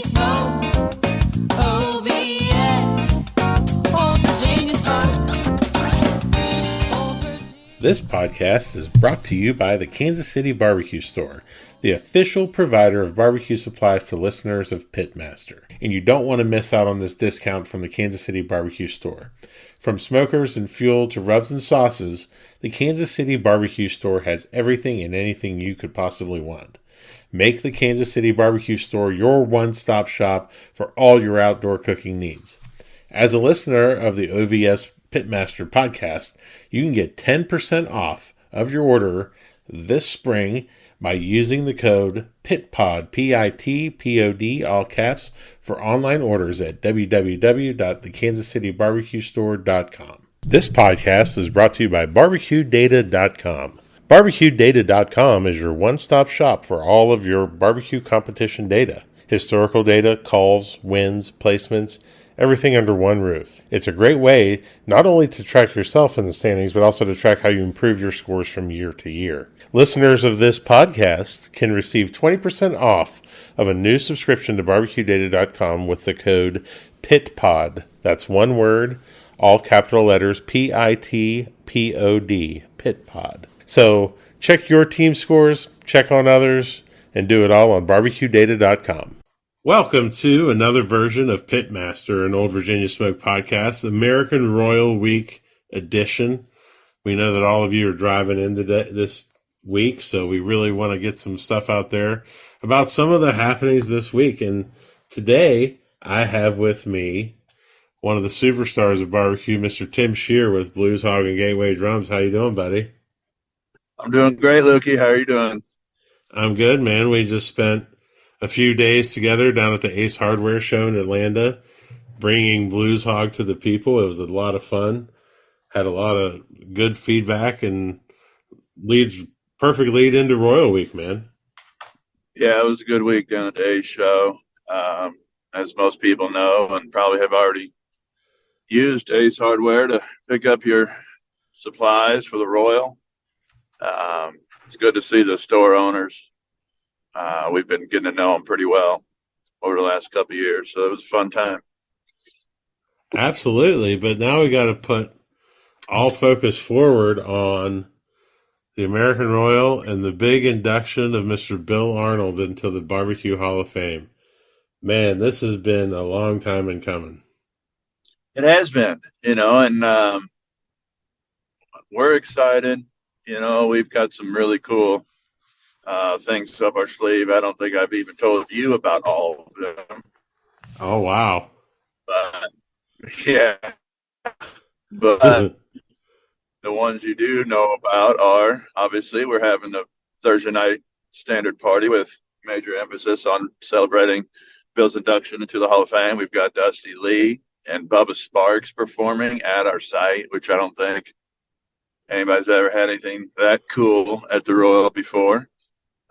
smoke. OVS, Old Virginia smoke. Old Virginia. This podcast is brought to you by the Kansas City Barbecue Store, the official provider of barbecue supplies to listeners of Pitmaster. And you don't want to miss out on this discount from the Kansas City Barbecue Store. From smokers and fuel to rubs and sauces, the Kansas City Barbecue Store has everything and anything you could possibly want. Make the Kansas City Barbecue Store your one-stop shop for all your outdoor cooking needs. As a listener of the OVS Pitmaster podcast, you can get 10% off of your order this spring by using the code PITPOD, P-I-T-P-O-D, all caps, for online orders at www.thekansascitybarbecuestore.com. This podcast is brought to you by BarbecueData.com. BarbecueData.com is your one-stop shop for all of your barbecue competition data. Historical data, calls, wins, placements, everything under one roof. It's a great way not only to track yourself in the standings, but also to track how you improve your scores from year to year. Listeners of this podcast can receive 20% off of a new subscription to BarbecueData.com with the code PITPOD. That's one word, all capital letters, P-I-T-P-O-D, PITPOD. So check your team scores, check on others, and do it all on BarbecueData.com. Welcome to another version of Pitmaster, an Old Virginia Smoke podcast, American Royal Week edition. We know that all of you are driving in this week, so we really want to get some stuff out there about some of the happenings this week. And today I have with me one of the superstars of barbecue, Mr. Tim Scheer with Blues Hog and Gateway Drums. How you doing, buddy? I'm doing great, Lukey. How are you doing? I'm good, man. We just spent a few days together down at the Ace Hardware show in Atlanta, bringing Blues Hog to the people. It was a lot of fun. Had a lot of good feedback and perfect lead into Royal Week, man. Yeah, it was a good week down at the Ace show. As most people know, and probably have already used Ace Hardware to pick up your supplies for the Royal. It's good to see the store owners. We've been getting to know them pretty well over the last couple of years, so it was a fun time. Absolutely, but now we got to put all focus forward on the American Royal and the big induction of Mr. Bill Arnold into the Barbecue Hall of Fame. Man, this has been a long time in coming. It has been, and we're excited. We've got some really cool things up our sleeve. I don't think I've even told you about all of them. Oh, wow. But, yeah. But the ones you do know about are, obviously, we're having the Thursday night standard party with major emphasis on celebrating Bill's induction into the Hall of Fame. We've got Dusty Lee and Bubba Sparks performing at our site, which I don't think anybody's ever had anything that cool at the Royal before.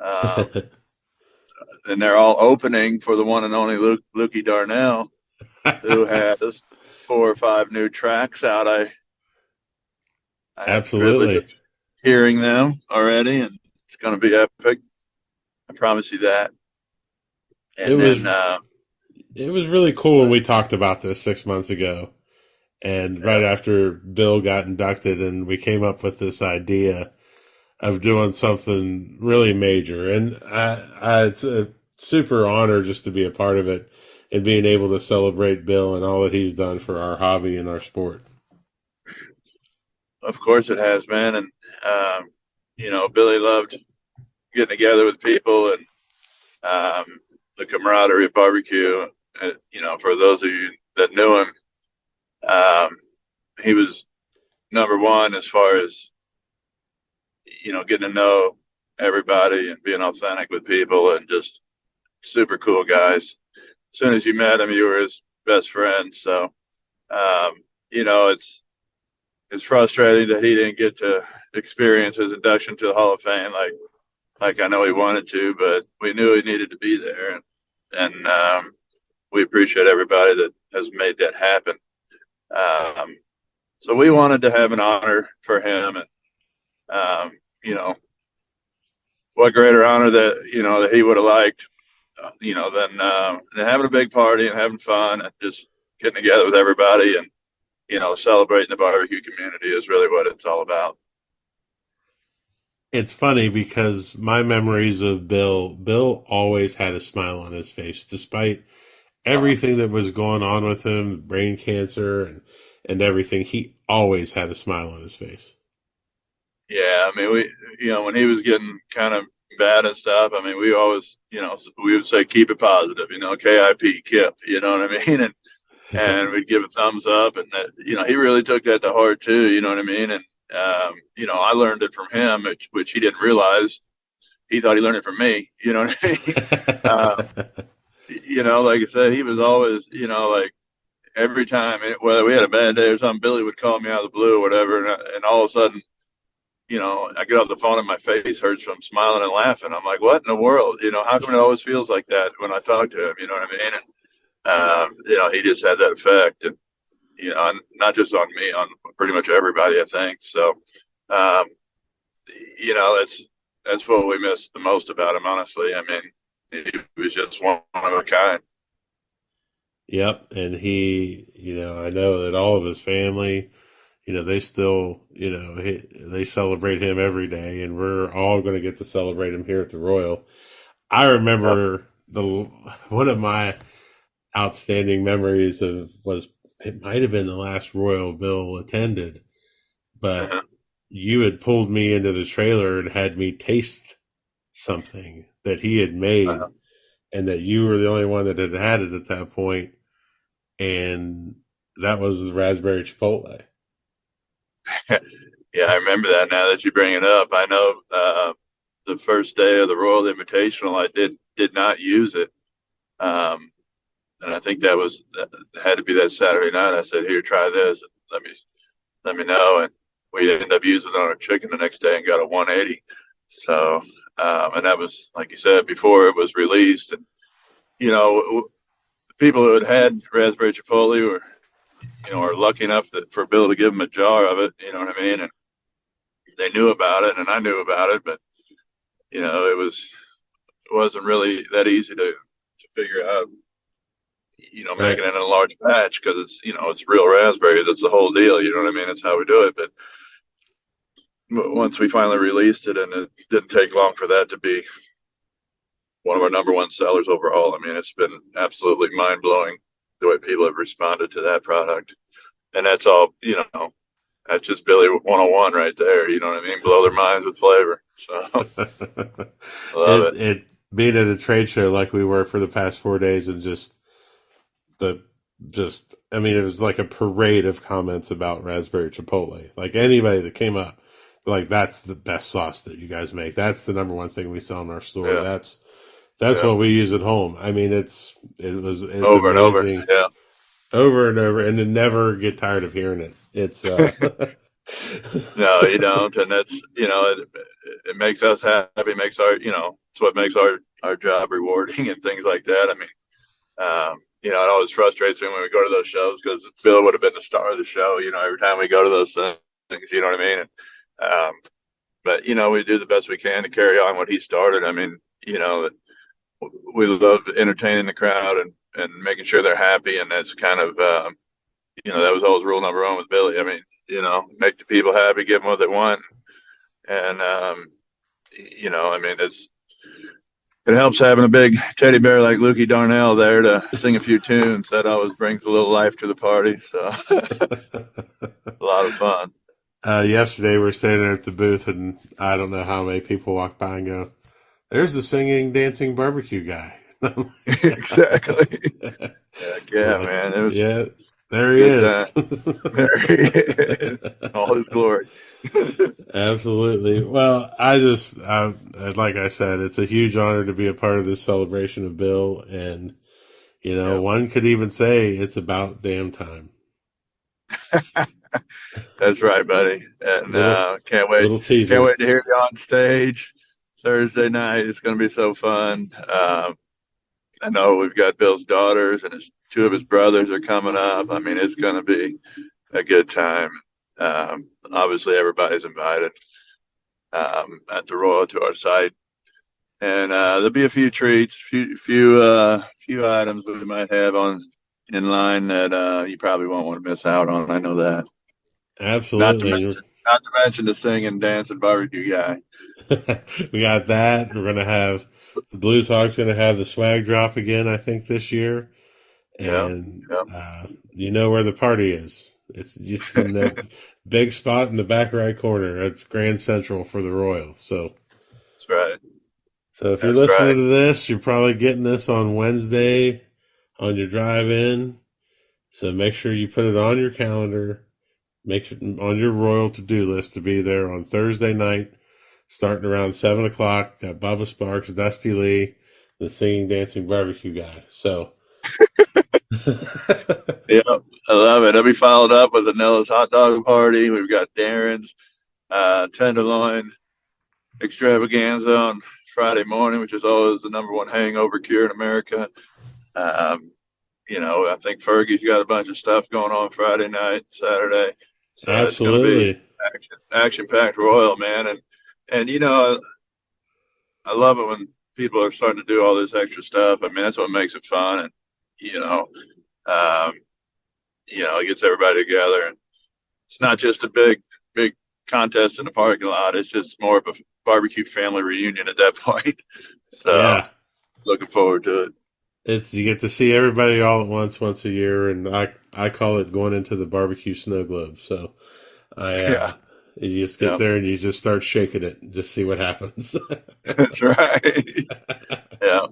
And they're all opening for the one and only Lukey Darnell, who has 4 or 5 new tracks out. I Absolutely hearing them already, and it's going to be epic. I promise you that. And it was really cool when we talked about this 6 months ago. And right after Bill got inducted, and we came up with this idea of doing something really major. And it's a super honor just to be a part of it and being able to celebrate Bill and all that he's done for our hobby and our sport. Of course it has, man. And, Billy loved getting together with people and the camaraderie of barbecue. For those of you that knew him, he was number one as far as, getting to know everybody and being authentic with people and just super cool guys. As soon as you met him, you were his best friend. So, it's frustrating that he didn't get to experience his induction to the Hall of Fame like I know he wanted to, but we knew he needed to be there. And we appreciate everybody that has made that happen. So we wanted to have an honor for him, and what greater honor that he would have liked than having a big party and having fun and just getting together with everybody and celebrating the barbecue community is really what it's all about. It's funny because my memories of Bill always had a smile on his face, despite Uh, everything that was going on with him, brain cancer and everything. He always had a smile on his face. yeah, I mean, when he was getting kind of bad and stuff, I mean, we always, we would say keep it positive, KIP, KIP, you know what I mean? And we'd give a thumbs up, and that, he really took that to heart too, you know what I mean? And I learned it from him, which he didn't realize. He thought he learned it from me, you know what I mean? uh, like I said, he was always, like every time, whether we had a bad day or something, Billy would call me out of the blue or whatever, and all of a sudden, I get off the phone and my face hurts from smiling and laughing. I'm like, what in the world? How come it always feels like that when I talk to him? You know what I mean? And, he just had that effect. And, and not just on me, on pretty much everybody, I think. So, um, that's what we miss the most about him, honestly. I mean, he was just one of a kind. Yep, and I know that all of his family, they still, they celebrate him every day, and we're all going to get to celebrate him here at the Royal. I remember one of my outstanding memories of was it might have been the last Royal Bill attended, but Uh-huh. you had pulled me into the trailer and had me taste something that he had made, and that you were the only one that had had it at that point, and that was the raspberry chipotle. Yeah, I remember that now that you bring it up. I know the first day of the Royal Invitational, I did not use it. Um, and I think that had to be that Saturday night. I said, "Here, try this. Let me know." And we ended up using it on our chicken the next day and got a 180. So, and that was like you said before it was released. And people who had raspberry chipotle were are lucky enough for Bill to give them a jar of it. You know what I mean? And they knew about it, and I knew about it, but it wasn't really that easy to figure out. Right. Making it in a large batch because it's real raspberry. That's the whole deal. You know what I mean? That's how we do it. But once we finally released it, and it didn't take long for that to be one of our number one sellers overall. I mean, it's been absolutely mind blowing the way people have responded to that product. And that's all, that's just Billy 101 right there. You know what I mean? Blow their minds with flavor. So I love it. it being at a trade show like we were for the past 4 days, and the just I mean, it was like a parade of comments about raspberry chipotle. Like anybody that came up, like that's the best sauce that you guys make. That's the number one thing we sell in our store. Yeah. That's Yeah. what we use at home. I mean, it's Over and over. amazing, Yeah. over and over, and to never get tired of hearing it. It's No, you don't. And that's, it makes us happy, makes it's what makes our job rewarding and things like that. I mean, it always frustrates me when we go to those shows because Bill would have been the star of the show, every time we go to those things, you know what I mean? And, but, we do the best we can to carry on what he started. I mean, we love entertaining the crowd and making sure they're happy. And that's kind of, that was always rule number one with Billy. I mean, make the people happy, give them what they want. And, I mean, it helps having a big teddy bear like Lukey Darnell there to sing a few tunes. That always brings a little life to the party. So a lot of fun. yesterday we were standing there at the booth, and I don't know how many people walk by and go, "There's the singing, dancing barbecue guy." Exactly. Yeah, Like, man. It was yeah, there he a good is. time. There he is. All his glory. Absolutely. Well, like I said, it's a huge honor to be a part of this celebration of Bill. And, Yeah. one could even say it's about damn time. That's right, buddy. And Little, little can't teaser. wait to hear you on stage Thursday night. It's going to be so fun. I know we've got Bill's daughters and two of his brothers are coming up. I mean, it's going to be a good time. Obviously, everybody's invited at the Royal to our site. and there'll be a few treats, few items we might have on in line that you probably won't want to miss out on. I know that. Not to Absolutely. mention, not to mention the singing, dancing barbecue guy. We got that. We're gonna have the Blues Hog's gonna have the swag drop again, I think, this year. Yeah, And yeah, you know where the party is. It's in that big spot in the back right corner. That's Grand Central for the Royal. that's right. So if you're That's listening right. to this, you're probably getting this on Wednesday on your drive in. So make sure you put it on your calendar. Make it on your Royal to do list to be there on Thursday night, starting around 7 o'clock. Got Bubba Sparks, Dusty Lee, the singing, dancing barbecue guy. So, Yeah, I love it. It'll be followed up with Anella's hot dog party. We've got Darren's tenderloin extravaganza on Friday morning, which is always the number one hangover cure in America. Um, I think Fergie's got a bunch of stuff going on Friday night, Saturday, so it's going to be absolutely. action packed royal, man. And I love it when people are starting to do all this extra stuff. I mean, that's what makes it fun, and you know, um, it gets everybody together, and it's not just a big contest in the parking lot. It's just more of a barbecue family reunion at that point. So Yeah. looking forward to it. It's you get to see everybody all at once a year, and I call it going into the barbecue snow globe. So I Yeah, you just get yeah, there and you just start shaking it and just see what happens. that's right. Yeah,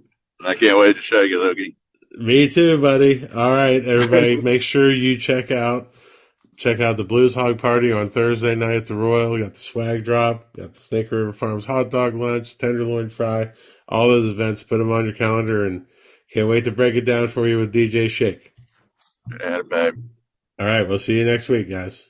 I can't wait to show you, Loogie. Me too, buddy. All right, everybody, make sure you check out the Blues Hog Party on Thursday night at the Royal. We got the swag drop, got the Snake River Farms hot dog lunch, tenderloin fry, all those events. Put them on your calendar, and can't wait to break it down for you with DJ Shake. And babe. All right, we'll see you next week, guys.